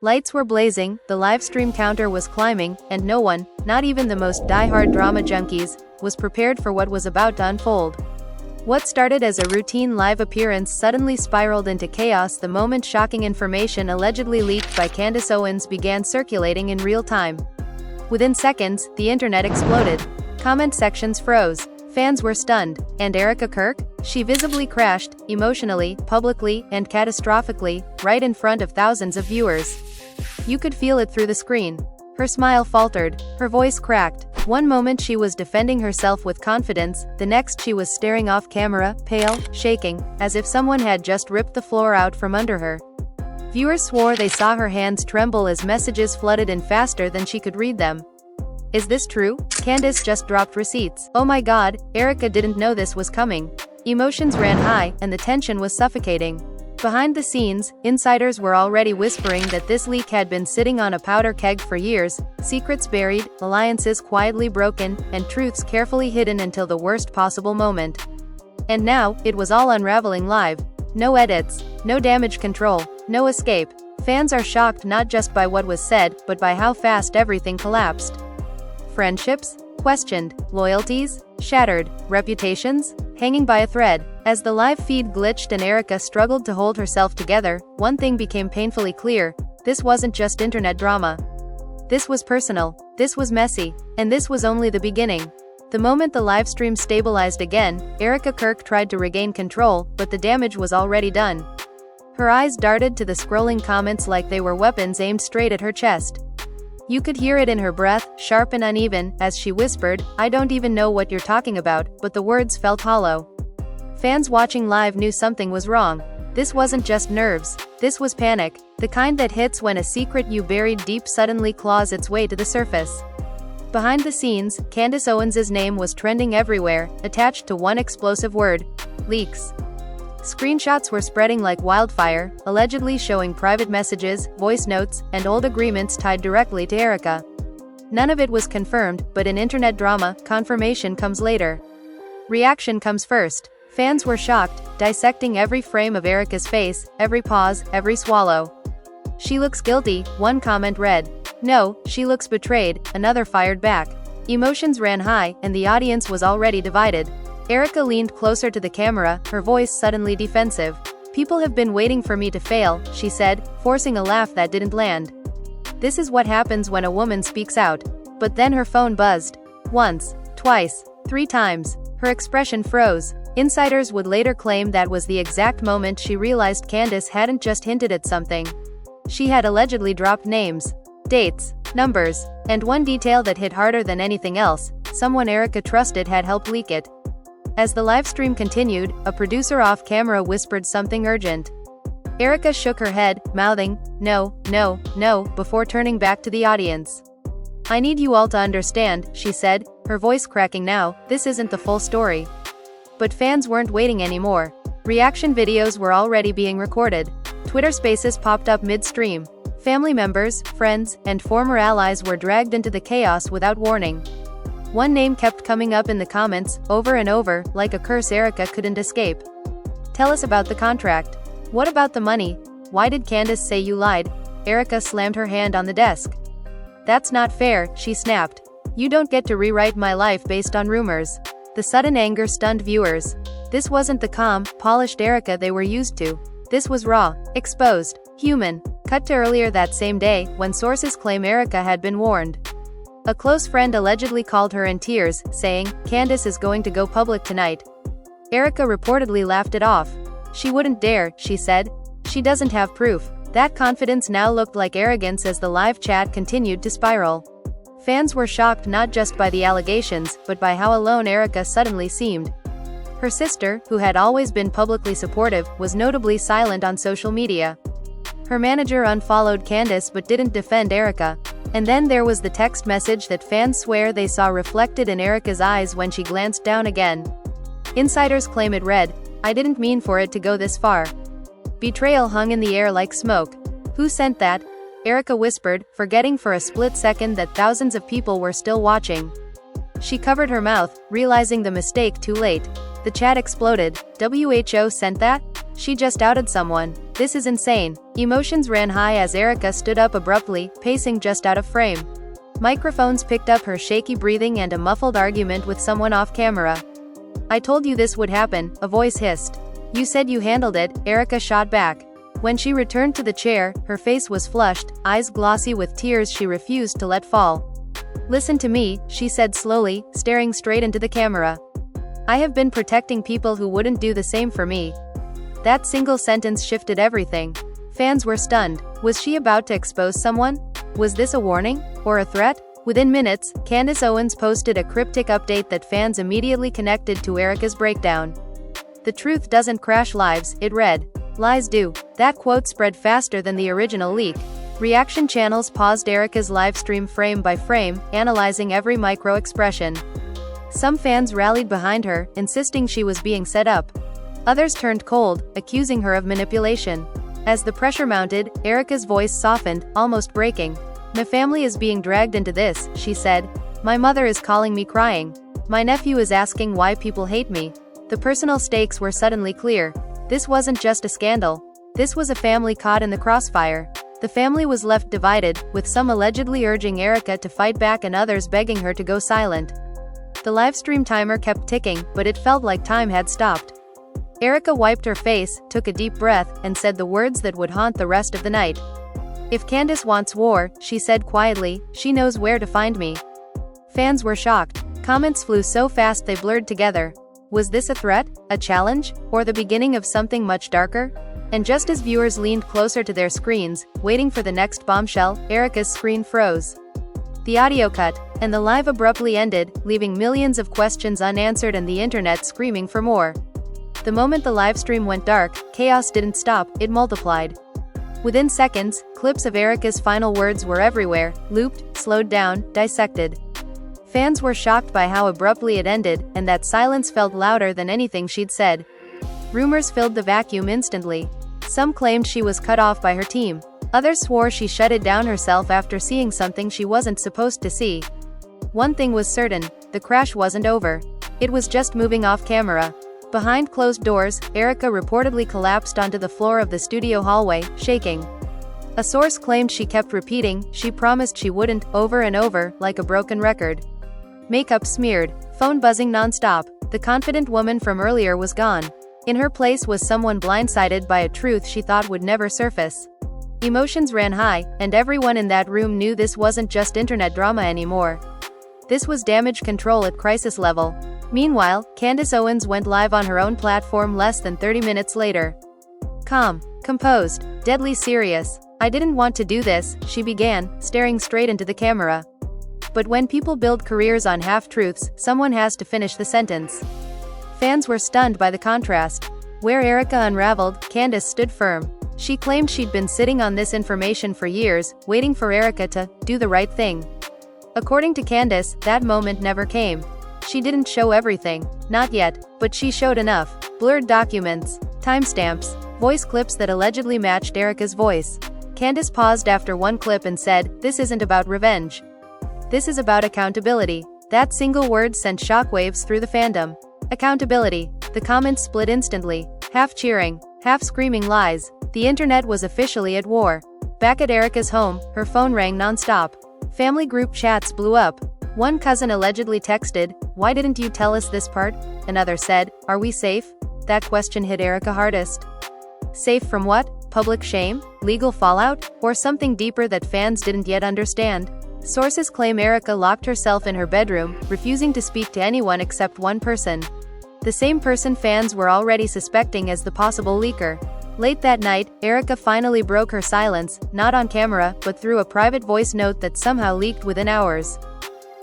Lights were blazing, the live stream counter was climbing, and no one, not even the most die-hard drama junkies, was prepared for what was about to unfold. What started as a routine live appearance suddenly spiraled into chaos the moment shocking information allegedly leaked by Candace Owens began circulating in real time. Within seconds, the internet exploded. Comment sections froze. Fans were stunned. And Erika Kirk? She visibly crashed, emotionally, publicly, and catastrophically, right in front of thousands of viewers. You could feel it through the screen. Her smile faltered, her voice cracked. One moment she was defending herself with confidence, the next she was staring off camera, pale, shaking, as if someone had just ripped the floor out from under her. Viewers swore they saw her hands tremble as messages flooded in faster than she could read them. Is this true? Candace just dropped receipts. Oh my god, Erika didn't know this was coming. Emotions ran high, and the tension was suffocating. Behind the scenes, insiders were already whispering that this leak had been sitting on a powder keg for years, secrets buried, alliances quietly broken, and truths carefully hidden until the worst possible moment. And now, it was all unraveling live. No edits, no damage control, no escape. Fans are shocked not just by what was said, but by how fast everything collapsed. Friendships? Questioned. Loyalties? Shattered. Reputations? Hanging by a thread. As the live feed glitched and Erika struggled to hold herself together, one thing became painfully clear. This wasn't just internet drama. This was personal. This was messy. And this was only the beginning. The moment the livestream stabilized again, Erika Kirk tried to regain control, but the damage was already done. Her eyes darted to the scrolling comments like they were weapons aimed straight at her chest. You could hear it in her breath, sharp and uneven, as she whispered, "I don't even know what you're talking about," but the words felt hollow. Fans watching live knew something was wrong. This wasn't just nerves. This was panic, the kind that hits when a secret you buried deep suddenly claws its way to the surface. Behind the scenes, Candace Owens' name was trending everywhere, attached to one explosive word: leaks. Screenshots were spreading like wildfire, allegedly showing private messages, voice notes, and old agreements tied directly to Erika. None of it was confirmed, but in internet drama, confirmation comes later. Reaction comes first. Fans were shocked, dissecting every frame of Erika's face, every pause, every swallow. "She looks guilty," one comment read. "No, she looks betrayed," another fired back. Emotions ran high, and the audience was already divided. Erika leaned closer to the camera, her voice suddenly defensive. "People have been waiting for me to fail," she said, forcing a laugh that didn't land. This is what happens when a woman speaks out. But then her phone buzzed. Once, twice, 3 times. Her expression froze. Insiders would later claim that was the exact moment she realized Candace hadn't just hinted at something. She had allegedly dropped names, dates, numbers, and one detail that hit harder than anything else: someone Erika trusted had helped leak it. As the livestream continued, a producer off-camera whispered something urgent. Erika shook her head, mouthing, "No, no, no," before turning back to the audience. "I need you all to understand," she said, her voice cracking now, "this isn't the full story." But fans weren't waiting anymore. Reaction videos were already being recorded. Twitter Spaces popped up mid-stream. Family members, friends, and former allies were dragged into the chaos without warning. One name kept coming up in the comments, over and over, like a curse Erika couldn't escape. "Tell us about the contract. What about the money? Why did Candace say you lied?" Erika slammed her hand on the desk. "That's not fair," she snapped. "You don't get to rewrite my life based on rumors." The sudden anger stunned viewers. This wasn't the calm, polished Erika they were used to. This was raw, exposed, human. Cut to earlier that same day, when sources claim Erika had been warned. A close friend allegedly called her in tears, saying, "Candace is going to go public tonight." Erika reportedly laughed it off. "She wouldn't dare," she said. "She doesn't have proof." That confidence now looked like arrogance as the live chat continued to spiral. Fans were shocked not just by the allegations, but by how alone Erika suddenly seemed. Her sister, who had always been publicly supportive, was notably silent on social media. Her manager unfollowed Candace but didn't defend Erika. And then there was the text message that fans swear they saw reflected in Erika's eyes when she glanced down again. Insiders claim it read, "I didn't mean for it to go this far." Betrayal hung in the air like smoke. "Who sent that?" Erika whispered, forgetting for a split second that thousands of people were still watching. She covered her mouth, realizing the mistake too late. The chat exploded. "WHO sent that? She just outed someone." This is insane. Emotions ran high as Erika stood up abruptly, pacing just out of frame. Microphones picked up her shaky breathing and a muffled argument with someone off camera. "I told you this would happen," a voice hissed. "You said you handled it," Erika shot back. When she returned to the chair, her face was flushed, eyes glossy with tears she refused to let fall. "Listen to me," she said slowly, staring straight into the camera. "I have been protecting people who wouldn't do the same for me." That single sentence shifted everything. Fans were stunned. Was she about to expose someone? Was this a warning? Or a threat? Within minutes, Candace Owens posted a cryptic update that fans immediately connected to Erika's breakdown. "The truth doesn't crash lives," it read. "Lies do." That quote spread faster than the original leak. Reaction channels paused Erika's livestream frame by frame, analyzing every micro-expression. Some fans rallied behind her, insisting she was being set up. Others turned cold, accusing her of manipulation. As the pressure mounted, Erika's voice softened, almost breaking. "My family is being dragged into this," she said. "My mother is calling me crying. My nephew is asking why people hate me." The personal stakes were suddenly clear. This wasn't just a scandal. This was a family caught in the crossfire. The family was left divided, with some allegedly urging Erika to fight back and others begging her to go silent. The livestream timer kept ticking, but it felt like time had stopped. Erika wiped her face, took a deep breath, and said the words that would haunt the rest of the night. "If Candace wants war," she said quietly, "she knows where to find me." Fans were shocked. Comments flew so fast they blurred together. Was this a threat, a challenge, or the beginning of something much darker? And just as viewers leaned closer to their screens, waiting for the next bombshell, Erika's screen froze. The audio cut, and the live abruptly ended, leaving millions of questions unanswered and the internet screaming for more. The moment the livestream went dark, chaos didn't stop, it multiplied. Within seconds, clips of Erika's final words were everywhere, looped, slowed down, dissected. Fans were shocked by how abruptly it ended, and that silence felt louder than anything she'd said. Rumors filled the vacuum instantly. Some claimed she was cut off by her team. Others swore she shut it down herself after seeing something she wasn't supposed to see. One thing was certain, the crash wasn't over. It was just moving off camera. Behind closed doors, Erika reportedly collapsed onto the floor of the studio hallway, shaking. A source claimed she kept repeating, "She promised she wouldn't," over and over, like a broken record. Makeup smeared, phone buzzing non-stop. The confident woman from earlier was gone. In her place was someone blindsided by a truth she thought would never surface. Emotions ran high, and everyone in that room knew this wasn't just internet drama anymore. This was damage control at crisis level. Meanwhile, Candace Owens went live on her own platform less than 30 minutes later. Calm, composed, deadly serious. "I didn't want to do this," she began, staring straight into the camera. But when people build careers on half-truths, someone has to finish the sentence. Fans were stunned by the contrast. Where Erika unraveled, Candace stood firm. She claimed she'd been sitting on this information for years, waiting for Erika to do the right thing. According to Candace, that moment never came. She didn't show everything. Not yet, but she showed enough. Blurred documents, timestamps, voice clips that allegedly matched Erika's voice. Candace paused after one clip and said, "This isn't about revenge. This is about accountability." That single word sent shockwaves through the fandom. Accountability. The comments split instantly. Half cheering, half screaming lies. The internet was officially at war. Back at Erika's home, her phone rang non-stop. Family group chats blew up. One cousin allegedly texted, "Why didn't you tell us this part?" Another said, "Are we safe?" That question hit Erika hardest. Safe from what? Public shame? Legal fallout? Or something deeper that fans didn't yet understand? Sources claim Erika locked herself in her bedroom, refusing to speak to anyone except one person. The same person fans were already suspecting as the possible leaker. Late that night, Erika finally broke her silence, not on camera, but through a private voice note that somehow leaked within hours.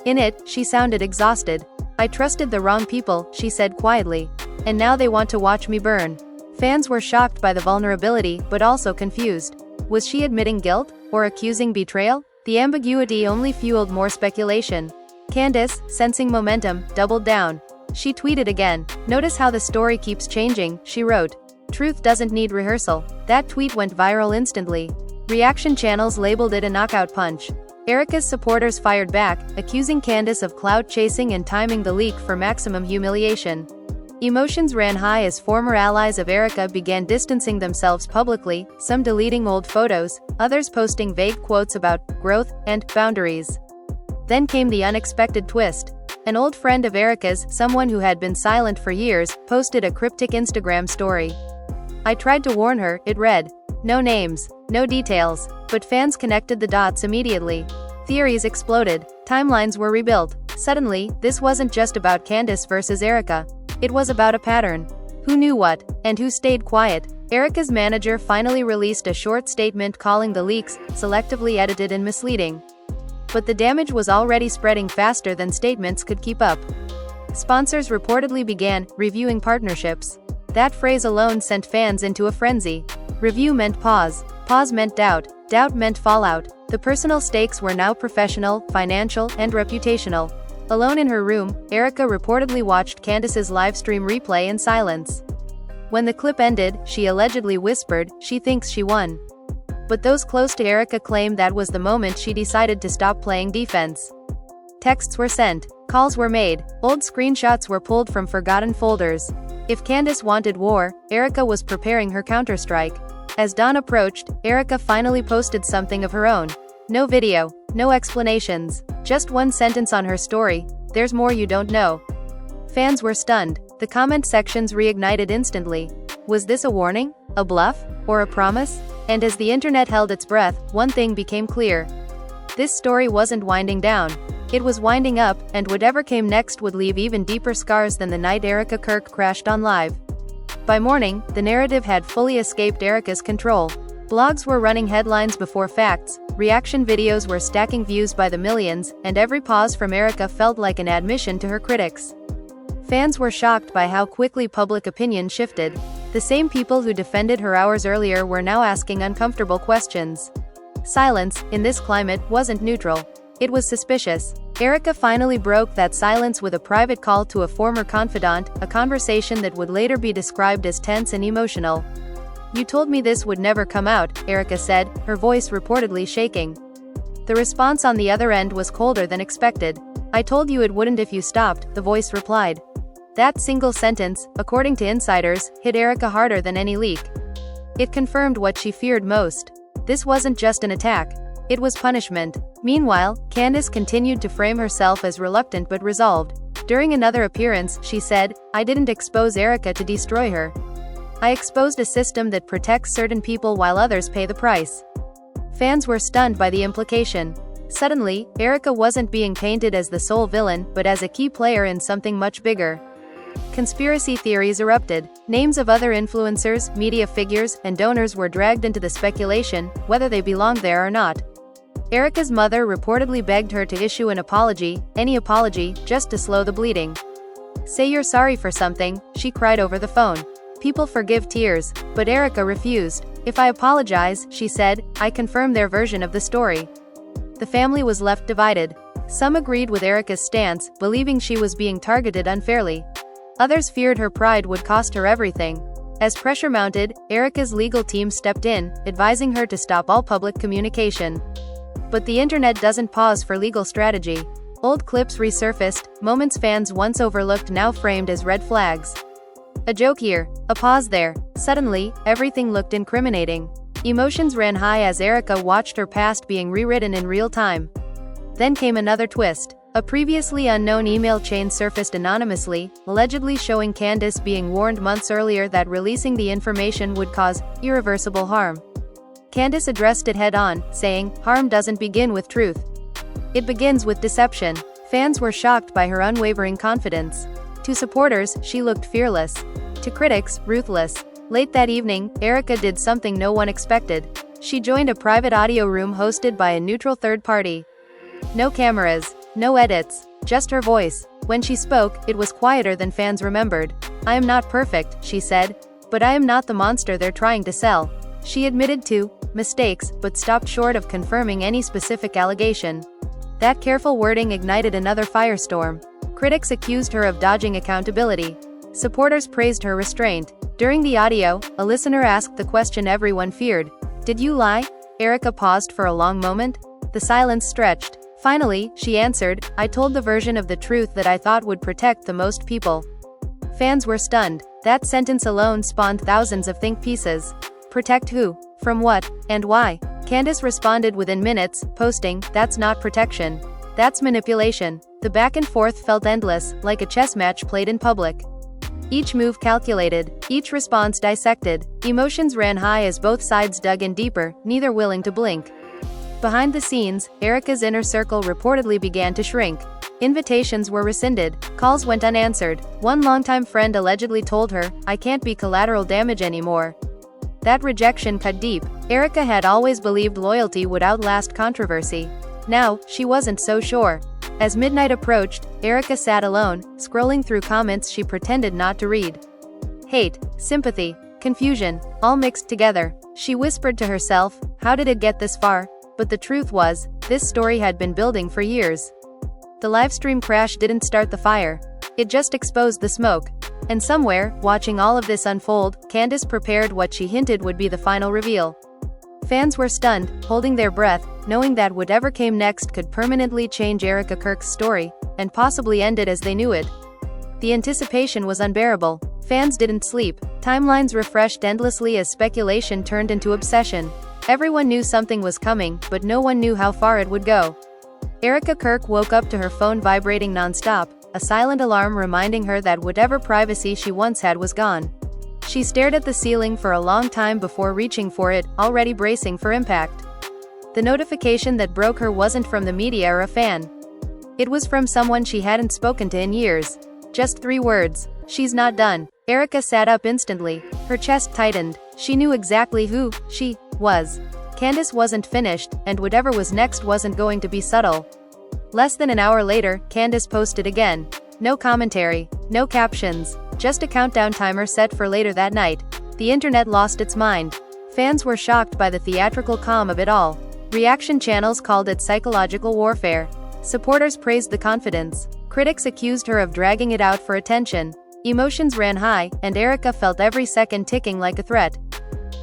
In it, she sounded exhausted. "I trusted the wrong people," she said quietly. "And now they want to watch me burn." Fans were shocked by the vulnerability, but also confused. Was she admitting guilt, or accusing betrayal? The ambiguity only fueled more speculation. Candace, sensing momentum, doubled down. She tweeted again. "Notice how the story keeps changing," she wrote. "Truth doesn't need rehearsal." That tweet went viral instantly. Reaction channels labeled it a knockout punch. Erika's supporters fired back, accusing Candace of clout chasing and timing the leak for maximum humiliation. Emotions ran high as former allies of Erika began distancing themselves publicly, some deleting old photos, others posting vague quotes about growth and boundaries. Then came the unexpected twist. An old friend of Erika's, someone who had been silent for years, posted a cryptic Instagram story. "I tried to warn her," it read. No names, no details, but fans connected the dots immediately. Theories exploded, timelines were rebuilt. Suddenly, this wasn't just about Candace versus Erika. It was about a pattern. Who knew what, and who stayed quiet? Erika's manager finally released a short statement calling the leaks selectively edited and misleading. But the damage was already spreading faster than statements could keep up. Sponsors reportedly began reviewing partnerships. That phrase alone sent fans into a frenzy. Review meant pause. Pause meant doubt. Doubt meant fallout. The personal stakes were now professional, financial, and reputational. Alone in her room, Erika reportedly watched Candace's livestream replay in silence. When the clip ended, she allegedly whispered, "She thinks she won." But those close to Erika claim that was the moment she decided to stop playing defense. Texts were sent, calls were made, old screenshots were pulled from forgotten folders. If Candace wanted war, Erika was preparing her counterstrike. As dawn approached, Erika finally posted something of her own. No video, no explanations, just one sentence on her story: "There's more you don't know." Fans were stunned. The comment sections reignited instantly. Was this a warning? A bluff? Or a promise? And as the internet held its breath, one thing became clear. This story wasn't winding down. It was winding up, and whatever came next would leave even deeper scars than the night Erika Kirk crashed on live. By morning, the narrative had fully escaped Erika's control. Blogs were running headlines before facts, reaction videos were stacking views by the millions, and every pause from Erika felt like an admission to her critics. Fans were shocked by how quickly public opinion shifted. The same people who defended her hours earlier were now asking uncomfortable questions. Silence, in this climate, wasn't neutral. It was suspicious. Erika finally broke that silence with a private call to a former confidant, a conversation that would later be described as tense and emotional. "You told me this would never come out," Erika said, her voice reportedly shaking. The response on the other end was colder than expected. "I told you it wouldn't if you stopped," the voice replied. That single sentence, according to insiders, hit Erika harder than any leak. It confirmed what she feared most. This wasn't just an attack. It was punishment. Meanwhile, Candace continued to frame herself as reluctant but resolved. During another appearance, she said, "I didn't expose Erika to destroy her. I exposed a system that protects certain people while others pay the price." Fans were stunned by the implication. Suddenly, Erika wasn't being painted as the sole villain, but as a key player in something much bigger. Conspiracy theories erupted. Names of other influencers, media figures, and donors were dragged into the speculation, whether they belonged there or not. Erika's mother reportedly begged her to issue an apology, any apology, just to slow the bleeding. "Say you're sorry for something," she cried over the phone. People forgive tears, but Erika refused. "If I apologize," she said, "I confirm their version of the story." The family was left divided. Some agreed with Erika's stance, believing she was being targeted unfairly. Others feared her pride would cost her everything. As pressure mounted, Erika's legal team stepped in, advising her to stop all public communication. But the internet doesn't pause for legal strategy. Old clips resurfaced, moments fans once overlooked now framed as red flags. A joke here, a pause there. Suddenly, everything looked incriminating. Emotions ran high as Erika watched her past being rewritten in real time. Then came another twist. A previously unknown email chain surfaced anonymously, allegedly showing Candace being warned months earlier that releasing the information would cause irreversible harm. Candace addressed it head-on, saying, "Harm doesn't begin with truth. It begins with deception." Fans were shocked by her unwavering confidence. To supporters, she looked fearless. To critics, ruthless. Late that evening, Erika did something no one expected. She joined a private audio room hosted by a neutral third party. No cameras, no edits, just her voice. When she spoke, it was quieter than fans remembered. "I am not perfect," she said, "but I am not the monster they're trying to sell." She admitted to mistakes, but stopped short of confirming any specific allegation. That careful wording ignited another firestorm. Critics accused her of dodging accountability. Supporters praised her restraint. During the audio, a listener asked the question everyone feared. "Did you lie?" Erika paused for a long moment. The silence stretched. Finally, she answered, "I told the version of the truth that I thought would protect the most people." Fans were stunned. That sentence alone spawned thousands of think pieces. Protect who? From what? And why? Candace responded within minutes, posting, "That's not protection. That's manipulation." The back and forth felt endless, like a chess match played in public. Each move calculated, each response dissected. Emotions ran high as both sides dug in deeper, neither willing to blink. Behind the scenes, Erika's inner circle reportedly began to shrink. Invitations were rescinded, calls went unanswered. One longtime friend allegedly told her, "I can't be collateral damage anymore." That rejection cut deep. Erika had always believed loyalty would outlast controversy. Now, she wasn't so sure. As midnight approached, Erika sat alone, scrolling through comments she pretended not to read. Hate, sympathy, confusion, all mixed together. She whispered to herself, "How did it get this far?" But the truth was, this story had been building for years. The livestream crash didn't start the fire. It just exposed the smoke. And somewhere, watching all of this unfold, Candace prepared what she hinted would be the final reveal. Fans were stunned, holding their breath, knowing that whatever came next could permanently change Erika Kirk's story, and possibly end it as they knew it. The anticipation was unbearable. Fans didn't sleep. Timelines refreshed endlessly as speculation turned into obsession. Everyone knew something was coming, but no one knew how far it would go. Erika Kirk woke up to her phone vibrating non-stop, a silent alarm reminding her that whatever privacy she once had was gone. She stared at the ceiling for a long time before reaching for it, already bracing for impact. The notification that broke her wasn't from the media or a fan. It was from someone she hadn't spoken to in years. Just 3 words. "She's not done." Erika sat up instantly. Her chest tightened. She knew exactly who she was. Candace wasn't finished, and whatever was next wasn't going to be subtle. Less than an hour later, Candace posted again. No commentary, no captions, just a countdown timer set for later that night. The internet lost its mind. Fans were shocked by the theatrical calm of it all. Reaction channels called it psychological warfare. Supporters praised the confidence. Critics accused her of dragging it out for attention. Emotions ran high, and Erika felt every second ticking like a threat.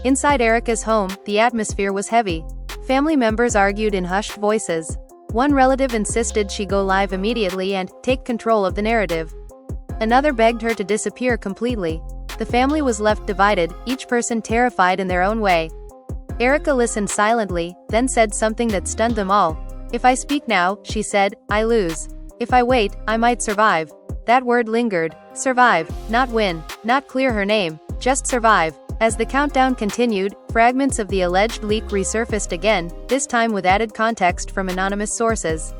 Inside Erika's home, the atmosphere was heavy. Family members argued in hushed voices. One relative insisted she go live immediately and take control of the narrative. Another begged her to disappear completely. The family was left divided, each person terrified in their own way. Erika listened silently, then said something that stunned them all. "If I speak now," she said, "I lose. If I wait, I might survive." That word lingered. Survive, not win, not clear her name, just survive. As the countdown continued, fragments of the alleged leak resurfaced again, this time with added context from anonymous sources.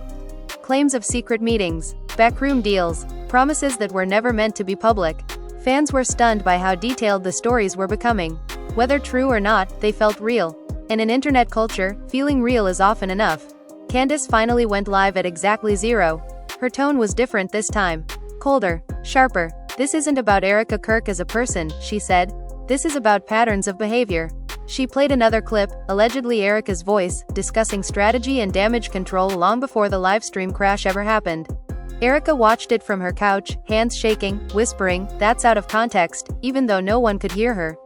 Claims of secret meetings, backroom deals, promises that were never meant to be public. Fans were stunned by how detailed the stories were becoming. Whether true or not, they felt real. In an internet culture, feeling real is often enough. Candace finally went live at exactly 0. Her tone was different this time. Colder, sharper. "This isn't about Erika Kirk as a person," she said. "This is about patterns of behavior." She played another clip, allegedly Erika's voice, discussing strategy and damage control long before the livestream crash ever happened. Erika watched it from her couch, hands shaking, whispering, "That's out of context," even though no one could hear her.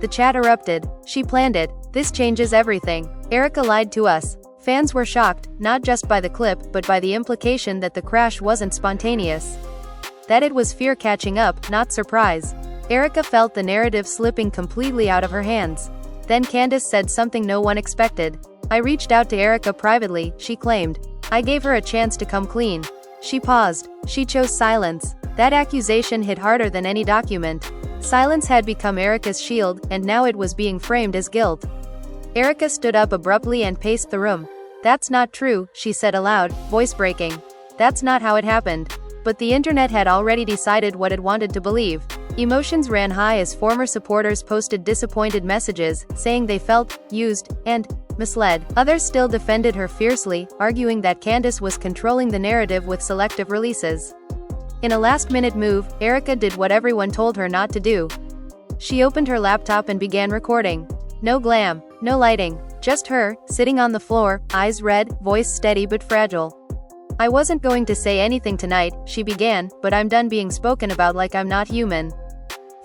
The chat erupted. "She planned it. This changes everything. Erika lied to us." Fans were shocked, not just by the clip, but by the implication that the crash wasn't spontaneous. That it was fear catching up, not surprise. Erika felt the narrative slipping completely out of her hands. Then Candace said something no one expected. "I reached out to Erika privately," she claimed. "I gave her a chance to come clean." She paused. She chose silence. That accusation hit harder than any document. Silence had become Erika's shield, and now it was being framed as guilt. Erika stood up abruptly and paced the room. "That's not true," she said aloud, voice breaking. "That's not how it happened." But the internet had already decided what it wanted to believe. Emotions ran high as former supporters posted disappointed messages, saying they felt used and misled. Others still defended her fiercely, arguing that Candace was controlling the narrative with selective releases. In a last-minute move, Erika did what everyone told her not to do. She opened her laptop and began recording. No glam, no lighting, just her, sitting on the floor, eyes red, voice steady but fragile. "I wasn't going to say anything tonight," she began, "but I'm done being spoken about like I'm not human."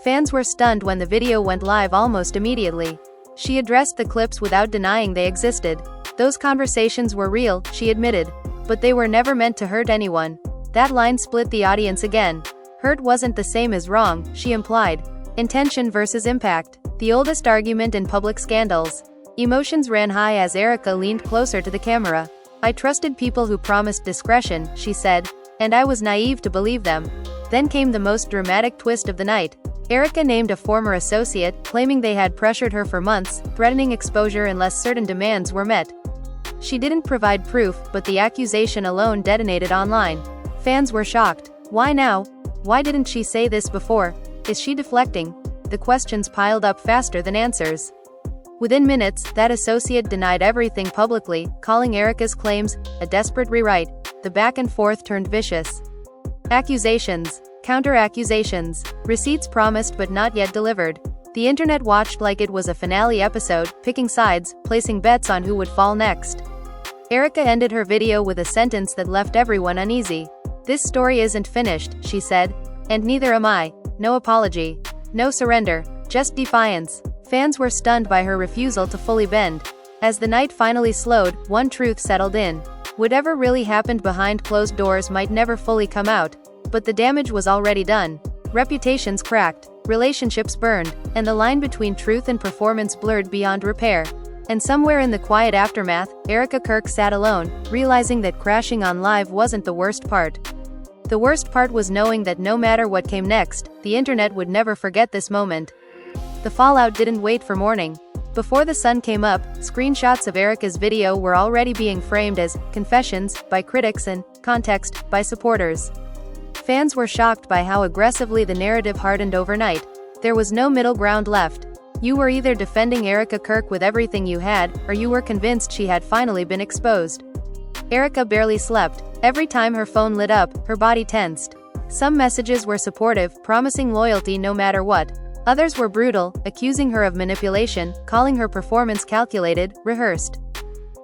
Fans were stunned when the video went live almost immediately. She addressed the clips without denying they existed. Those conversations were real, she admitted. But they were never meant to hurt anyone. That line split the audience again. Hurt wasn't the same as wrong, she implied. Intention versus impact. The oldest argument in public scandals. Emotions ran high as Erika leaned closer to the camera. I trusted people who promised discretion, she said, and I was naive to believe them. Then came the most dramatic twist of the night. Erika named a former associate, claiming they had pressured her for months, threatening exposure unless certain demands were met. She didn't provide proof, but the accusation alone detonated online. Fans were shocked. Why now? Why didn't she say this before? Is she deflecting? The questions piled up faster than answers. Within minutes, that associate denied everything publicly, calling Erika's claims a desperate rewrite. The back and forth turned vicious. Accusations. Counter-accusations. Receipts promised but not yet delivered. The internet watched like it was a finale episode, picking sides, placing bets on who would fall next. Erika ended her video with a sentence that left everyone uneasy. This story isn't finished, she said. And neither am I. No apology. No surrender. Just defiance. Fans were stunned by her refusal to fully bend. As the night finally slowed, one truth settled in. Whatever really happened behind closed doors might never fully come out. But the damage was already done. Reputations cracked, relationships burned, and the line between truth and performance blurred beyond repair. And somewhere in the quiet aftermath, Erika Kirk sat alone, realizing that crashing on live wasn't the worst part. The worst part was knowing that no matter what came next, the internet would never forget this moment. The fallout didn't wait for morning. Before the sun came up, screenshots of Erika's video were already being framed as confessions by critics and context by supporters. Fans were shocked by how aggressively the narrative hardened overnight. There was no middle ground left. You were either defending Erika Kirk with everything you had, or you were convinced she had finally been exposed. Erika barely slept. Every time her phone lit up, her body tensed. Some messages were supportive, promising loyalty no matter what. Others were brutal, accusing her of manipulation, calling her performance calculated, rehearsed.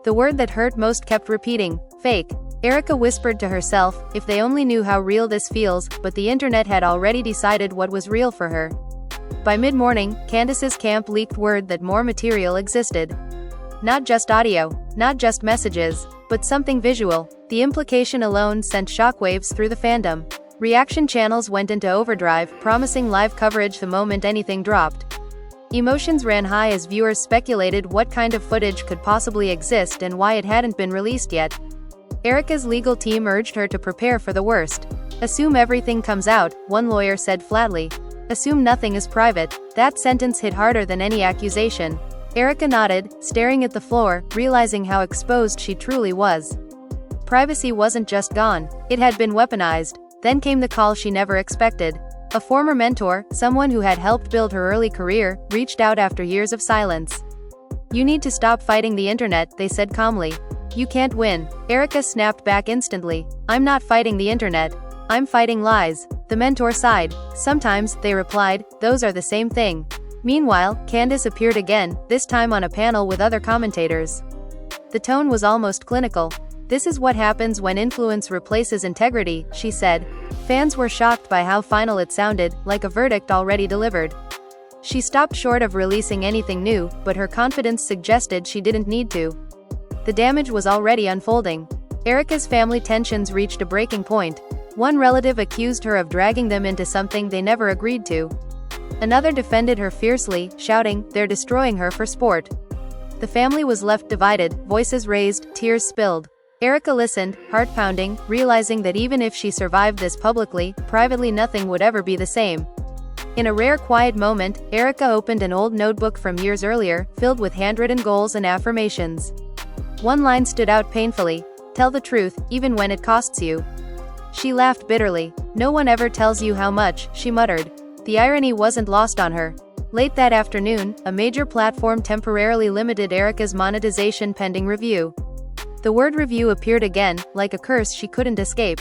The word that hurt most kept repeating, fake. Erika whispered to herself, if they only knew how real this feels, but the internet had already decided what was real for her. By mid-morning, Candace's camp leaked word that more material existed. Not just audio, not just messages, but something visual. The implication alone sent shockwaves through the fandom. Reaction channels went into overdrive, promising live coverage the moment anything dropped. Emotions ran high as viewers speculated what kind of footage could possibly exist and why it hadn't been released yet. Erika's legal team urged her to prepare for the worst. Assume everything comes out, one lawyer said flatly. Assume nothing is private. That sentence hit harder than any accusation. Erika nodded, staring at the floor, realizing how exposed she truly was. Privacy wasn't just gone, it had been weaponized. Then came the call she never expected. A former mentor, someone who had helped build her early career, reached out after years of silence. You need to stop fighting the internet, they said calmly. You can't win. Erika snapped back instantly. I'm not fighting the internet. I'm fighting lies. The mentor sighed. Sometimes, they replied, those are the same thing. Meanwhile, Candace appeared again, this time on a panel with other commentators. The tone was almost clinical. This is what happens when influence replaces integrity, she said. Fans were shocked by how final it sounded, like a verdict already delivered. She stopped short of releasing anything new, but her confidence suggested she didn't need to. The damage was already unfolding. Erika's family tensions reached a breaking point. One relative accused her of dragging them into something they never agreed to. Another defended her fiercely, shouting, they're destroying her for sport. The family was left divided, voices raised, tears spilled. Erika listened, heart pounding, realizing that even if she survived this publicly, privately nothing would ever be the same. In a rare quiet moment, Erika opened an old notebook from years earlier, filled with handwritten goals and affirmations. One line stood out painfully, tell the truth, even when it costs you. She laughed bitterly. No one ever tells you how much, she muttered. The irony wasn't lost on her. Late that afternoon, a major platform temporarily limited Erika's monetization pending review. The word review appeared again, like a curse she couldn't escape.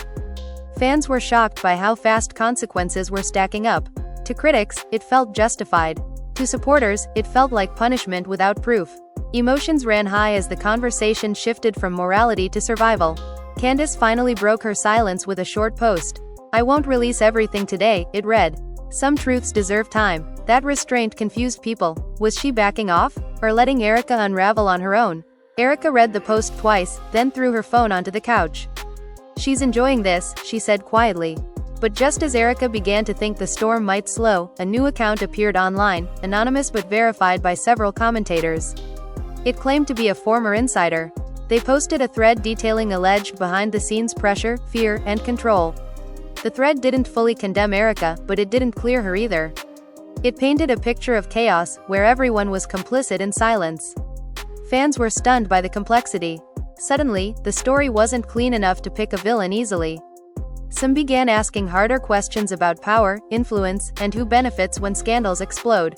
Fans were shocked by how fast consequences were stacking up. To critics, it felt justified. To supporters, it felt like punishment without proof. Emotions ran high as the conversation shifted from morality to survival. Candace finally broke her silence with a short post. I won't release everything today, it read. Some truths deserve time. That restraint confused people. Was she backing off? Or letting Erika unravel on her own? Erika read the post twice, then threw her phone onto the couch. She's enjoying this, she said quietly. But just as Erika began to think the storm might slow, a new account appeared online, anonymous but verified by several commentators. It claimed to be a former insider. They posted a thread detailing alleged behind-the-scenes pressure, fear, and control. The thread didn't fully condemn Erika, but it didn't clear her either. It painted a picture of chaos, where everyone was complicit in silence. Fans were stunned by the complexity. Suddenly, the story wasn't clean enough to pick a villain easily. Some began asking harder questions about power, influence, and who benefits when scandals explode.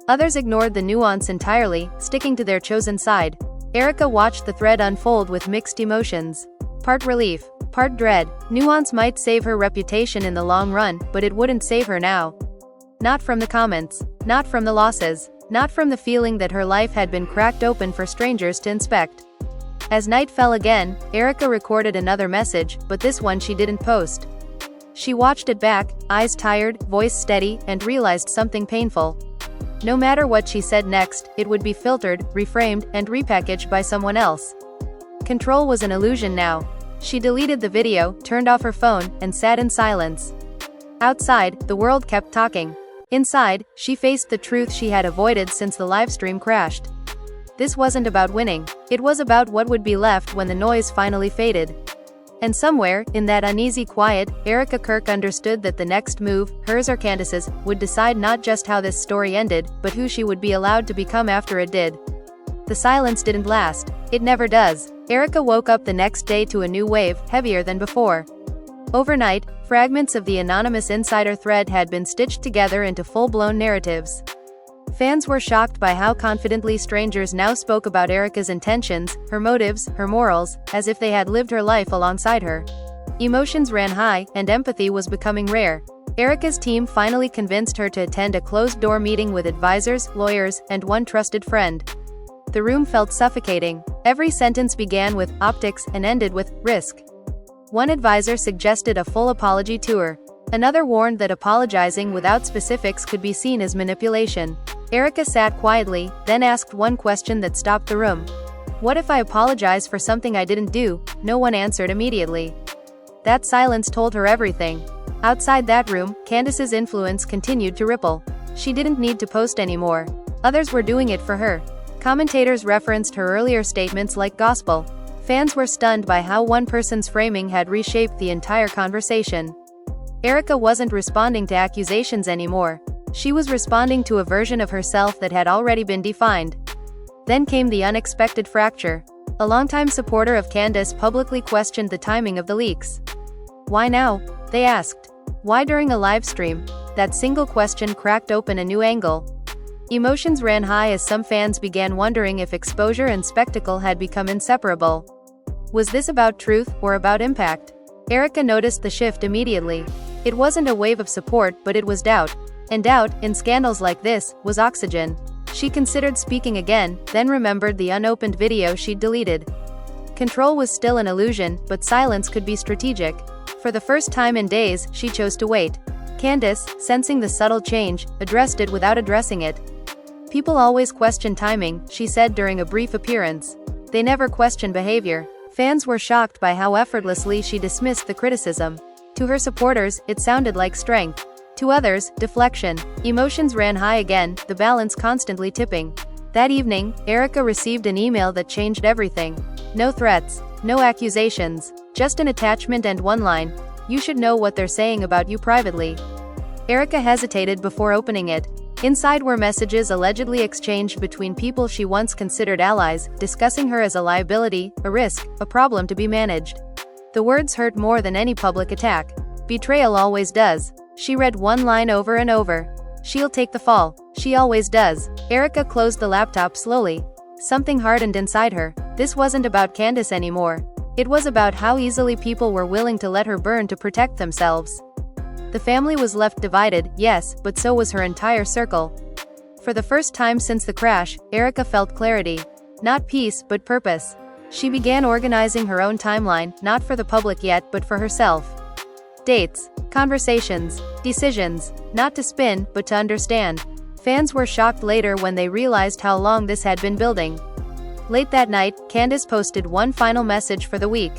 Others ignored the nuance entirely, sticking to their chosen side. Erika watched the thread unfold with mixed emotions. Part relief, part dread. Nuance might save her reputation in the long run, but it wouldn't save her now. Not from the comments, not from the losses, not from the feeling that her life had been cracked open for strangers to inspect. As night fell again, Erika recorded another message, but this one she didn't post. She watched it back, eyes tired, voice steady, and realized something painful. No matter what she said next, it would be filtered, reframed, and repackaged by someone else. Control was an illusion now. She deleted the video, turned off her phone, and sat in silence. Outside, the world kept talking. Inside, she faced the truth she had avoided since the livestream crashed. This wasn't about winning. It was about what would be left when the noise finally faded. And somewhere, in that uneasy quiet, Erika Kirk understood that the next move, hers or Candace's, would decide not just how this story ended, but who she would be allowed to become after it did. The silence didn't last. It never does. Erika woke up the next day to a new wave, heavier than before. Overnight, fragments of the anonymous insider thread had been stitched together into full-blown narratives. Fans were shocked by how confidently strangers now spoke about Erika's intentions, her motives, her morals, as if they had lived her life alongside her. Emotions ran high, and empathy was becoming rare. Erika's team finally convinced her to attend a closed-door meeting with advisors, lawyers, and one trusted friend. The room felt suffocating. Every sentence began with optics and ended with risk. One advisor suggested a full apology tour. Another warned that apologizing without specifics could be seen as manipulation. Erika sat quietly, then asked one question that stopped the room. What if I apologize for something I didn't do? No one answered immediately. That silence told her everything. Outside that room, Candace's influence continued to ripple. She didn't need to post anymore. Others were doing it for her. Commentators referenced her earlier statements like gospel. Fans were stunned by how one person's framing had reshaped the entire conversation. Erika wasn't responding to accusations anymore. She was responding to a version of herself that had already been defined. Then came the unexpected fracture. A longtime supporter of Candace publicly questioned the timing of the leaks. Why now? They asked. Why during a live stream? That single question cracked open a new angle. Emotions ran high as some fans began wondering if exposure and spectacle had become inseparable. Was this about truth, or about impact? Erika noticed the shift immediately. It wasn't a wave of support, but it was doubt. And doubt, in scandals like this, was oxygen. She considered speaking again, then remembered the unopened video she'd deleted. Control was still an illusion, but silence could be strategic. For the first time in days, she chose to wait. Candace, sensing the subtle change, addressed it without addressing it. People always question timing, she said during a brief appearance. They never question behavior. Fans were shocked by how effortlessly she dismissed the criticism. To her supporters, it sounded like strength. To others, deflection. Emotions ran high again, the balance constantly tipping. That evening, Erika received an email that changed everything. No threats, no accusations, just an attachment and one line. You should know what they're saying about you privately. Erika hesitated before opening it. Inside were messages allegedly exchanged between people she once considered allies, discussing her as a liability, a risk, a problem to be managed. The words hurt more than any public attack. Betrayal always does. She read one line over and over. She'll take the fall. She always does. Erika closed the laptop slowly. Something hardened inside her. This wasn't about Candace anymore. It was about how easily people were willing to let her burn to protect themselves. The family was left divided, yes, but so was her entire circle. For the first time since the crash, Erika felt clarity. Not peace, but purpose. She began organizing her own timeline, not for the public yet, but for herself. Dates, conversations, decisions, not to spin, but to understand. Fans were shocked later when they realized how long this had been building. Late that night, Candace posted one final message for the week.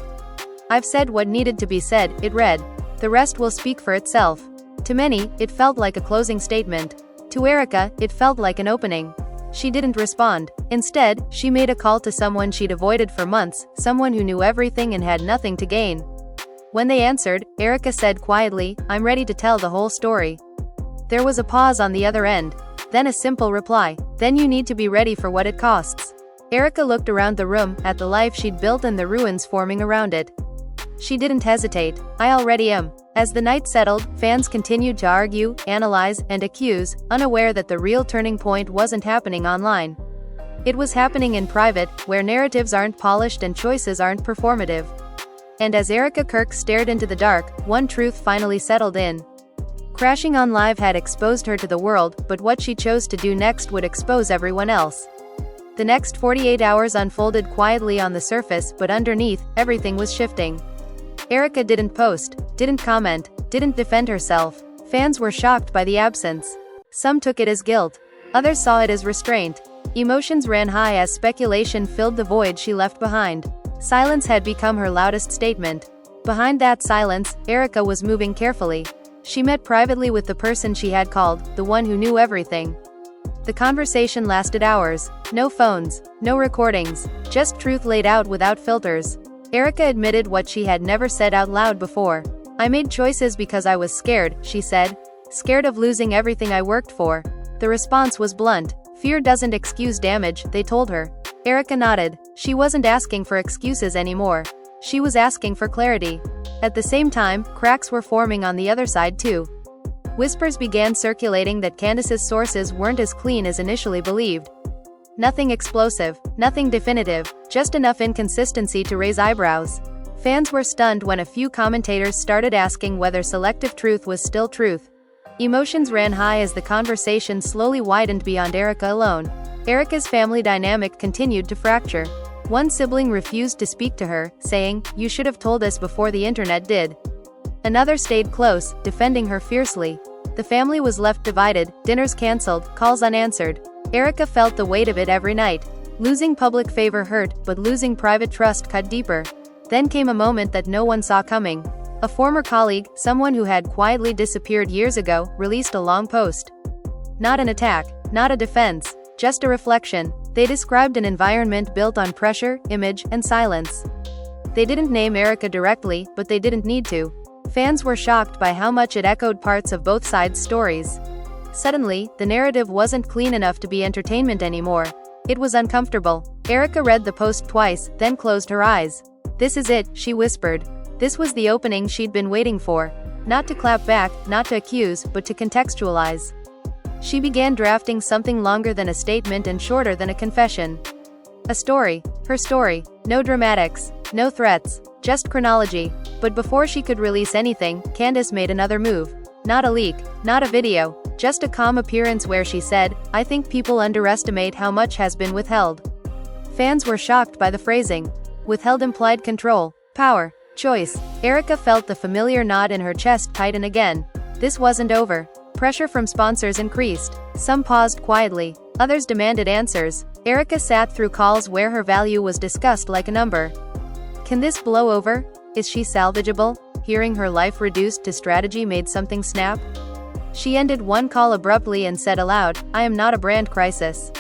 I've said what needed to be said, it read. The rest will speak for itself. To many, it felt like a closing statement. To Erika, it felt like an opening. She didn't respond. Instead, she made a call to someone she'd avoided for months, someone who knew everything and had nothing to gain. When they answered, Erika said quietly, "I'm ready to tell the whole story." There was a pause on the other end. Then a simple reply, "Then you need to be ready for what it costs." Erika looked around the room, at the life she'd built and the ruins forming around it. She didn't hesitate. "I already am." As the night settled, fans continued to argue, analyze, and accuse, unaware that the real turning point wasn't happening online. It was happening in private, where narratives aren't polished and choices aren't performative. And as Erika Kirk stared into the dark, one truth finally settled in. Crashing on Live had exposed her to the world, but what she chose to do next would expose everyone else. The next 48 hours unfolded quietly on the surface, but underneath, everything was shifting. Erika didn't post, didn't comment, didn't defend herself. Fans were shocked by the absence. Some took it as guilt. Others saw it as restraint. Emotions ran high as speculation filled the void she left behind. Silence had become her loudest statement. Behind that silence, Erika was moving carefully. She met privately with the person she had called, the one who knew everything. The conversation lasted hours. No phones, no recordings, just truth laid out without filters. Erika admitted what she had never said out loud before. "I made choices because I was scared," she said. "Scared of losing everything I worked for." The response was blunt. "Fear doesn't excuse damage," they told her. Erika nodded. She wasn't asking for excuses anymore. She was asking for clarity. At the same time, cracks were forming on the other side too. Whispers began circulating that Candace's sources weren't as clean as initially believed. Nothing explosive, nothing definitive, just enough inconsistency to raise eyebrows. Fans were stunned when a few commentators started asking whether selective truth was still truth. Emotions ran high as the conversation slowly widened beyond Erika alone. Erika's family dynamic continued to fracture. One sibling refused to speak to her, saying, "You should have told us before the internet did." Another stayed close, defending her fiercely. The family was left divided, dinners cancelled, calls unanswered. Erika felt the weight of it every night. Losing public favor hurt, but losing private trust cut deeper. Then came a moment that no one saw coming. A former colleague, someone who had quietly disappeared years ago, released a long post. Not an attack, not a defense, just a reflection. They described an environment built on pressure, image, and silence. They didn't name Erika directly, but they didn't need to. Fans were shocked by how much it echoed parts of both sides' stories. Suddenly, the narrative wasn't clean enough to be entertainment anymore. It was uncomfortable. Erika read the post twice, then closed her eyes. "This is it," she whispered. This was the opening she'd been waiting for. Not to clap back, not to accuse, but to contextualize. She began drafting something longer than a statement and shorter than a confession. A story. Her story. No dramatics. No threats. Just chronology. But before she could release anything, Candace made another move. Not a leak. Not a video. Just a calm appearance where she said, "I think people underestimate how much has been withheld." Fans were shocked by the phrasing. Withheld implied control, power, choice. Erika felt the familiar knot in her chest tighten again. This wasn't over. Pressure from sponsors increased. Some paused quietly. Others demanded answers. Erika sat through calls where her value was discussed like a number. Can this blow over? Is she salvageable? Hearing her life reduced to strategy made something snap. She ended one call abruptly and said aloud, "I am not a brand crisis.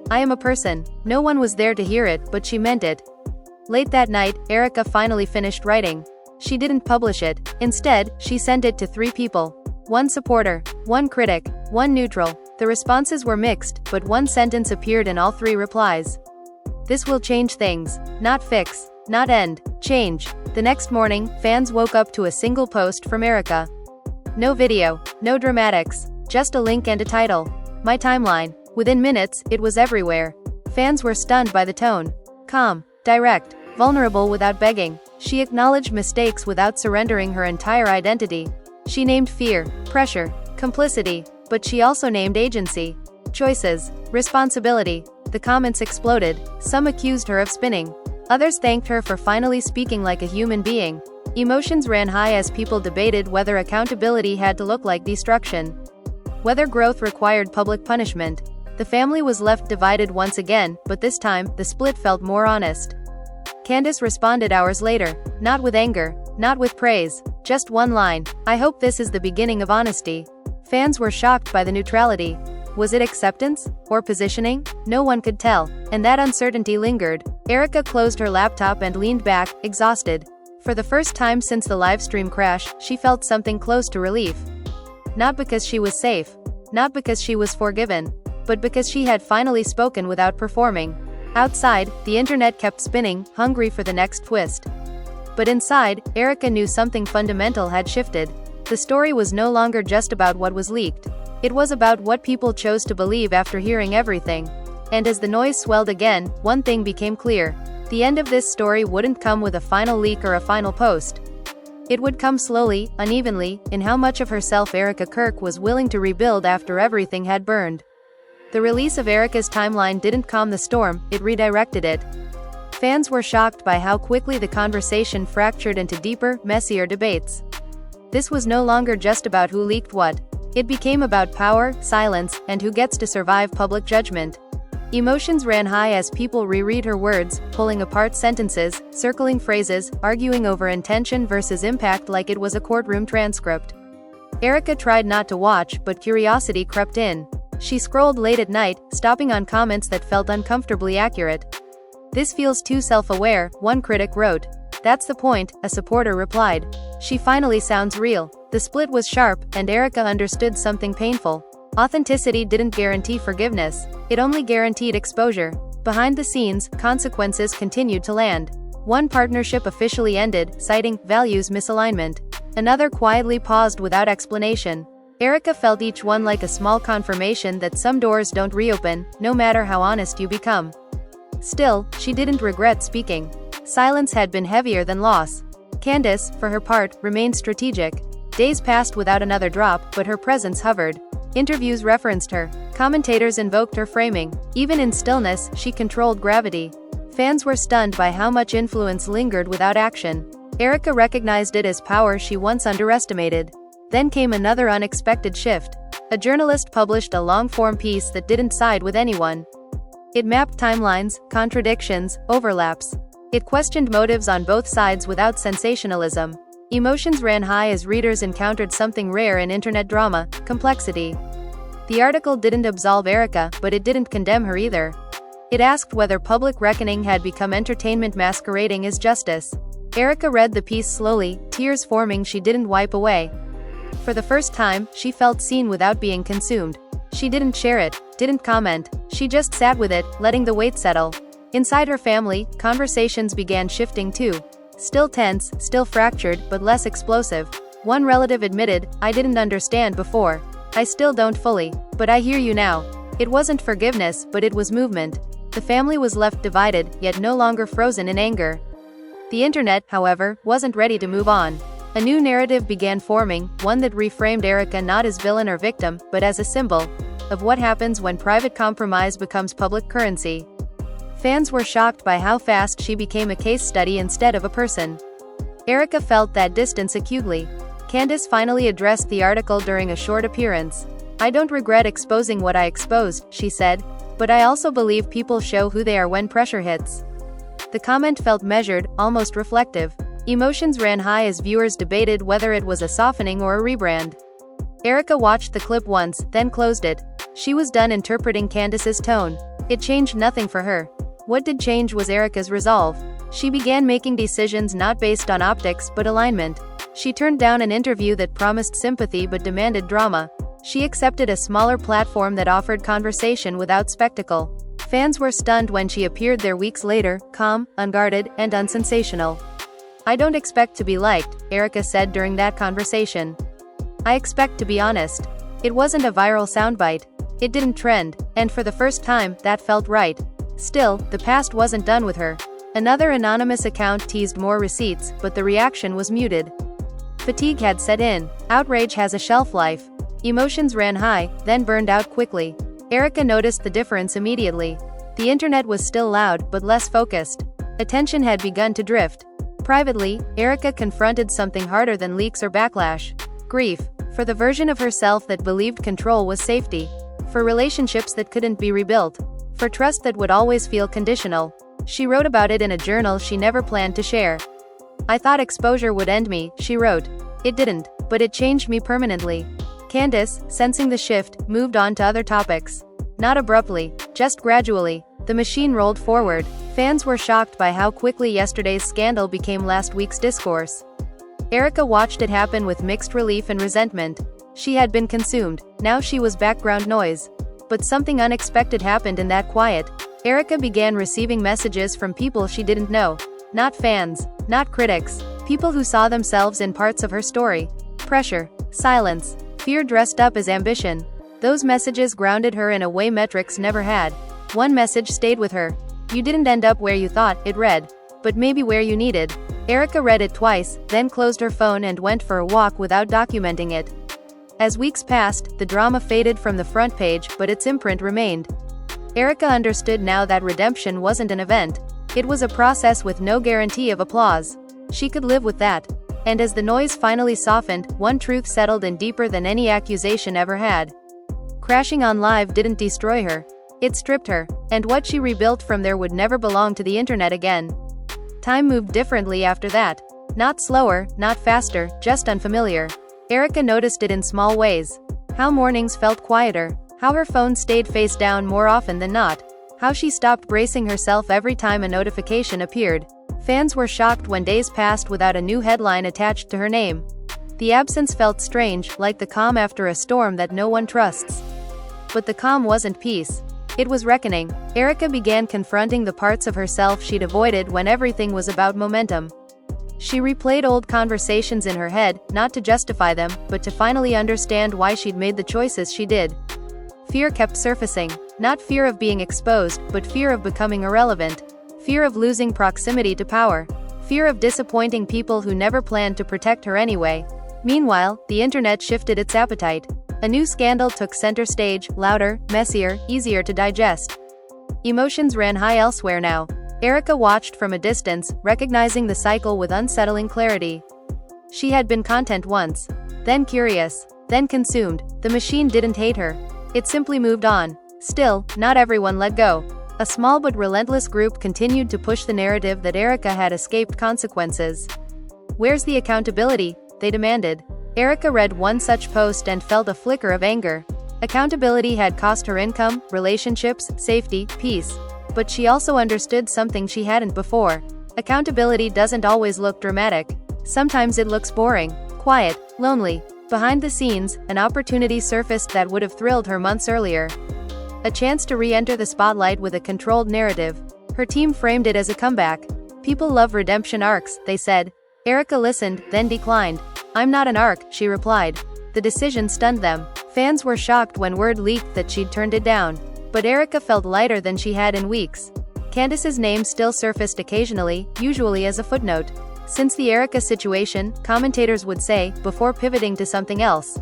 I am a person." No one was there to hear it, but she meant it. Late that night, Erika finally finished writing. She didn't publish it. Instead, she sent it to 3 people. One supporter, one critic, one neutral. The responses were mixed, but one sentence appeared in all 3 replies. "This will change things. Not fix. Not end. Change." The next morning, fans woke up to a single post from Erika. No video, no dramatics, just a link and a title. "My timeline." Within minutes, it was everywhere. Fans were stunned by the tone. Calm, direct, vulnerable without begging. She acknowledged mistakes without surrendering her entire identity. She named fear, pressure, complicity, but she also named agency, choices, responsibility. The comments exploded. Some accused her of spinning. Others thanked her for finally speaking like a human being. Emotions ran high as people debated whether accountability had to look like destruction. Whether growth required public punishment. The family was left divided once again, but this time, the split felt more honest. Candace responded hours later, not with anger, not with praise, Just one line. "I hope this is the beginning of honesty." Fans were shocked by the neutrality. Was it acceptance? Or positioning? No one could tell, and that uncertainty lingered. Erika closed her laptop and leaned back, exhausted. For the first time since the livestream crash, she felt something close to relief. Not because she was safe. Not because she was forgiven. But because she had finally spoken without performing. Outside, the internet kept spinning, hungry for the next twist. But inside, Erika knew something fundamental had shifted. The story was no longer just about what was leaked. It was about what people chose to believe after hearing everything. And as the noise swelled again, one thing became clear. The end of this story wouldn't come with a final leak or a final post. It would come slowly, unevenly, in how much of herself Erika Kirk was willing to rebuild after everything had burned. The release of Erika's timeline didn't calm the storm, it redirected it. Fans were shocked by how quickly the conversation fractured into deeper, messier debates. This was no longer just about who leaked what. It became about power, silence, and who gets to survive public judgment. Emotions ran high as people reread her words, pulling apart sentences, circling phrases, arguing over intention versus impact like it was a courtroom transcript. Erika tried not to watch, but curiosity crept in. She scrolled late at night, stopping on comments that felt uncomfortably accurate. "This feels too self-aware," one critic wrote. "That's the point," a supporter replied. "She finally sounds real." The split was sharp, and Erika understood something painful. Authenticity didn't guarantee forgiveness. It only guaranteed exposure. Behind the scenes, consequences continued to land. One partnership officially ended, citing values misalignment. Another quietly paused without explanation. Erika felt each one like a small confirmation that some doors don't reopen, no matter how honest you become. Still, she didn't regret speaking. Silence had been heavier than loss. Candace, for her part, remained strategic. Days passed without another drop, but her presence hovered. Interviews referenced her. Commentators invoked her framing. Even in stillness, she controlled gravity. Fans were stunned by how much influence lingered without action. Erika recognized it as power she once underestimated. Then came another unexpected shift. A journalist published a long-form piece that didn't side with anyone. It mapped timelines, contradictions, overlaps. It questioned motives on both sides without sensationalism. Emotions ran high as readers encountered something rare in internet drama: complexity. The article didn't absolve Erika, but it didn't condemn her either. It asked whether public reckoning had become entertainment masquerading as justice. Erika read the piece slowly, tears forming she didn't wipe away. For the first time, she felt seen without being consumed. She didn't share it, didn't comment. She just sat with it, letting the weight settle. Inside her family, conversations began shifting too. Still tense, still fractured, but less explosive. One relative admitted, "I didn't understand before. I still don't fully, but I hear you now." It wasn't forgiveness, but it was movement. The family was left divided, yet no longer frozen in anger. The internet, however, wasn't ready to move on. A new narrative began forming, one that reframed Erika not as villain or victim, but as a symbol of what happens when private compromise becomes public currency. Fans were shocked by how fast she became a case study instead of a person. Erika felt that distance acutely. Candace finally addressed the article during a short appearance. "I don't regret exposing what I exposed," she said, "but I also believe people show who they are when pressure hits." The comment felt measured, almost reflective. Emotions ran high as viewers debated whether it was a softening or a rebrand. Erika watched the clip once, then closed it. She was done interpreting Candace's tone. It changed nothing for her. What did change was Erika's resolve. She began making decisions not based on optics but alignment. She turned down an interview that promised sympathy but demanded drama. She accepted a smaller platform that offered conversation without spectacle. Fans were stunned when she appeared there weeks later, calm, unguarded, and unsensational. "I don't expect to be liked," Erika said during that conversation. "I expect to be honest." It wasn't a viral soundbite. It didn't trend, and for the first time, that felt right. Still, the past wasn't done with her. Another anonymous account teased more receipts, but the reaction was muted. Fatigue had set in. Outrage has a shelf life. Emotions ran high, then burned out quickly. Erika noticed the difference immediately. The internet was still loud, but less focused. Attention had begun to drift. Privately, Erika confronted something harder than leaks or backlash. Grief. For the version of herself that believed control was safety. For relationships that couldn't be rebuilt. For trust that would always feel conditional. She wrote about it in a journal she never planned to share. "I thought exposure would end me," she wrote. It didn't, but it changed me permanently. Candace, sensing the shift, moved on to other topics. Not abruptly, just gradually. The machine rolled forward. Fans were shocked by how quickly yesterday's scandal became last week's discourse. Erika watched it happen with mixed relief and resentment. She had been consumed, now she was background noise. But something unexpected happened in that quiet. Erika began receiving messages from people she didn't know. Not fans, not critics, people who saw themselves in parts of her story. Pressure, silence, fear dressed up as ambition. Those messages grounded her in a way metrics never had. One message stayed with her. "You didn't end up where you thought," it read. "But maybe where you needed." Erika read it twice, then closed her phone and went for a walk without documenting it. As weeks passed, the drama faded from the front page, but its imprint remained. Erika understood now that redemption wasn't an event. It was a process with no guarantee of applause. She could live with that. And as the noise finally softened, one truth settled in deeper than any accusation ever had. Crashing on live didn't destroy her. It stripped her, and what she rebuilt from there would never belong to the internet again. Time moved differently after that. Not slower, not faster, just unfamiliar. Erika noticed it in small ways. How mornings felt quieter. How her phone stayed face down more often than not. How she stopped bracing herself every time a notification appeared. Fans were shocked when days passed without a new headline attached to her name. The absence felt strange, like the calm after a storm that no one trusts. But the calm wasn't peace. It was reckoning. Erika began confronting the parts of herself she'd avoided when everything was about momentum. She replayed old conversations in her head, not to justify them, but to finally understand why she'd made the choices she did. Fear kept surfacing. Not fear of being exposed, but fear of becoming irrelevant. Fear of losing proximity to power. Fear of disappointing people who never planned to protect her anyway. Meanwhile, the internet shifted its appetite. A new scandal took center stage, louder, messier, easier to digest. Emotions ran high elsewhere now. Erika watched from a distance, recognizing the cycle with unsettling clarity. She had been content once, then curious, then consumed. The machine didn't hate her. It simply moved on. Still, not everyone let go. A small but relentless group continued to push the narrative that Erika had escaped consequences. "Where's the accountability?" they demanded. Erika read one such post and felt a flicker of anger. Accountability had cost her income, relationships, safety, peace. But she also understood something she hadn't before. Accountability doesn't always look dramatic. Sometimes it looks boring, quiet, lonely. Behind the scenes, an opportunity surfaced that would have thrilled her months earlier. A chance to re-enter the spotlight with a controlled narrative. Her team framed it as a comeback. "People love redemption arcs," they said. Erika listened, then declined. "I'm not an arc," she replied. The decision stunned them. Fans were shocked when word leaked that she'd turned it down. But Erika felt lighter than she had in weeks. Candace's name still surfaced occasionally, usually as a footnote. Since the Erika situation, commentators would say, before pivoting to something else.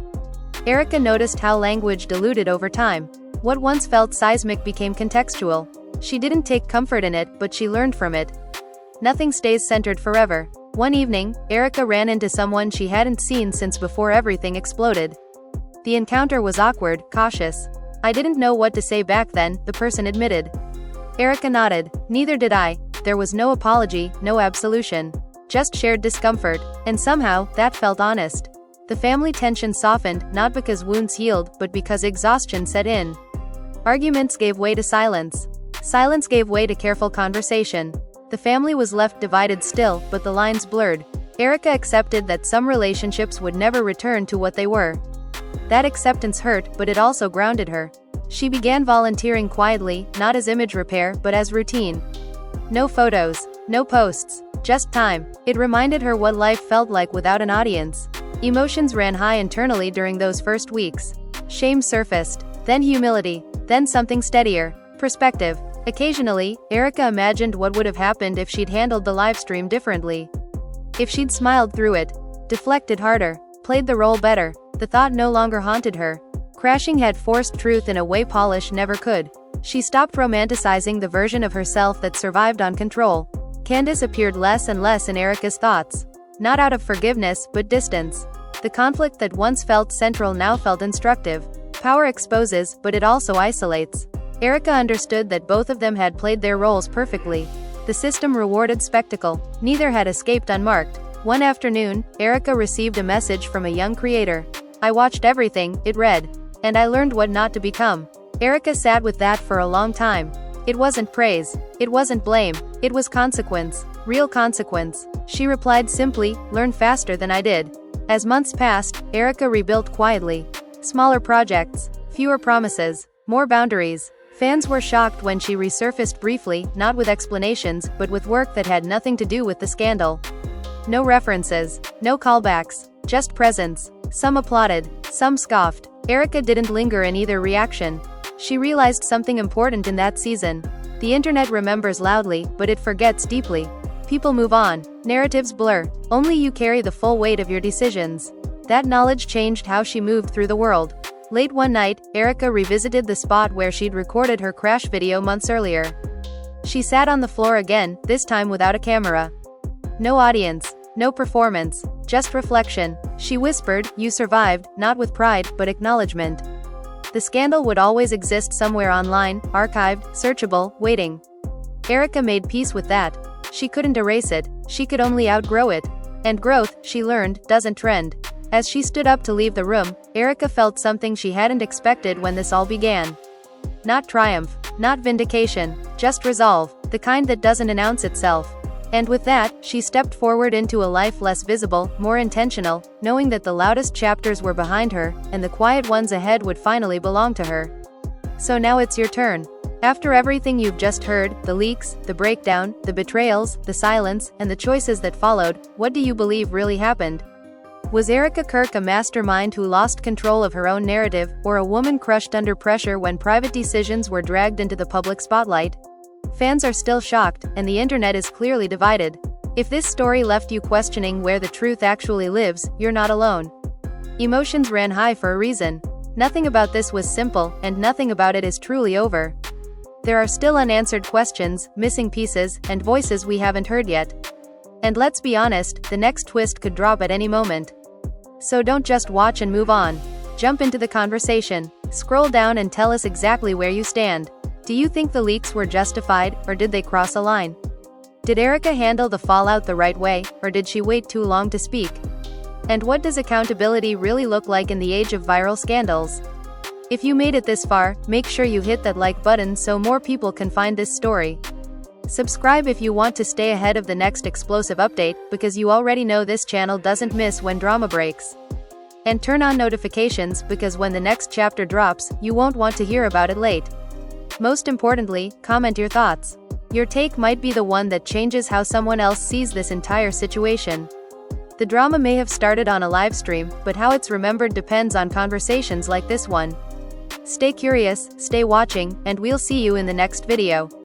Erika noticed how language diluted over time. What once felt seismic became contextual. She didn't take comfort in it, but she learned from it. Nothing stays centered forever. One evening, Erika ran into someone she hadn't seen since before everything exploded. The encounter was awkward, cautious. "I didn't know what to say back then," the person admitted. Erika nodded. "Neither did I." There was no apology, no absolution. Just shared discomfort. And somehow, that felt honest. The family tension softened, not because wounds healed, but because exhaustion set in. Arguments gave way to silence. Silence gave way to careful conversation. The family was left divided still, but the lines blurred. Erika accepted that some relationships would never return to what they were. That acceptance hurt, but it also grounded her. She began volunteering quietly, not as image repair, but as routine. No photos, no posts, just time. It reminded her what life felt like without an audience. Emotions ran high internally during those first weeks. Shame surfaced, then humility, then something steadier, perspective. Occasionally, Erika imagined what would have happened if she'd handled the livestream differently. If she'd smiled through it, deflected harder, played the role better. The thought no longer haunted her. Crashing had forced truth in a way polish never could. She stopped romanticizing the version of herself that survived on control. Candace appeared less and less in Erika's thoughts. Not out of forgiveness, but distance. The conflict that once felt central now felt instructive. Power exposes, but it also isolates. Erika understood that both of them had played their roles perfectly. The system rewarded spectacle. Neither had escaped unmarked. One afternoon, Erika received a message from a young creator. "I watched everything," it read. "And I learned what not to become." Erika sat with that for a long time. It wasn't praise. It wasn't blame. It was consequence. Real consequence. She replied simply, "Learn faster than I did." As months passed, Erika rebuilt quietly. Smaller projects. Fewer promises. More boundaries. Fans were shocked when she resurfaced briefly, not with explanations, but with work that had nothing to do with the scandal. No references. No callbacks. Just presence. Some applauded. Some scoffed. Erika didn't linger in either reaction. She realized something important in that season. The internet remembers loudly, but it forgets deeply. People move on. Narratives blur. Only you carry the full weight of your decisions. That knowledge changed how she moved through the world. Late one night, Erika revisited the spot where she'd recorded her crash video months earlier. She sat on the floor again, this time without a camera. No audience. No performance. Just reflection. She whispered, "You survived," not with pride, but acknowledgement. The scandal would always exist somewhere online, archived, searchable, waiting. Erika made peace with that. She couldn't erase it, she could only outgrow it. And growth, she learned, doesn't trend. As she stood up to leave the room, Erika felt something she hadn't expected when this all began. Not triumph, not vindication, just resolve, the kind that doesn't announce itself. And with that, she stepped forward into a life less visible, more intentional, knowing that the loudest chapters were behind her, and the quiet ones ahead would finally belong to her. So now it's your turn. After everything you've just heard, the leaks, the breakdown, the betrayals, the silence, and the choices that followed, what do you believe really happened? Was Erika Kirk a mastermind who lost control of her own narrative, or a woman crushed under pressure when private decisions were dragged into the public spotlight? Fans are still shocked, and the internet is clearly divided. If this story left you questioning where the truth actually lives, you're not alone. Emotions ran high for a reason. Nothing about this was simple, and nothing about it is truly over. There are still unanswered questions, missing pieces, and voices we haven't heard yet. And let's be honest, the next twist could drop at any moment. So don't just watch and move on. Jump into the conversation. Scroll down and tell us exactly where you stand. Do you think the leaks were justified, or did they cross a line? Did Erika handle the fallout the right way, or did she wait too long to speak? And what does accountability really look like in the age of viral scandals? If you made it this far, make sure you hit that like button so more people can find this story. Subscribe if you want to stay ahead of the next explosive update, because you already know this channel doesn't miss when drama breaks. And turn on notifications, because when the next chapter drops, you won't want to hear about it late. Most importantly, comment your thoughts. Your take might be the one that changes how someone else sees this entire situation. The drama may have started on a live stream, but how it's remembered depends on conversations like this one. Stay curious, stay watching, and we'll see you in the next video.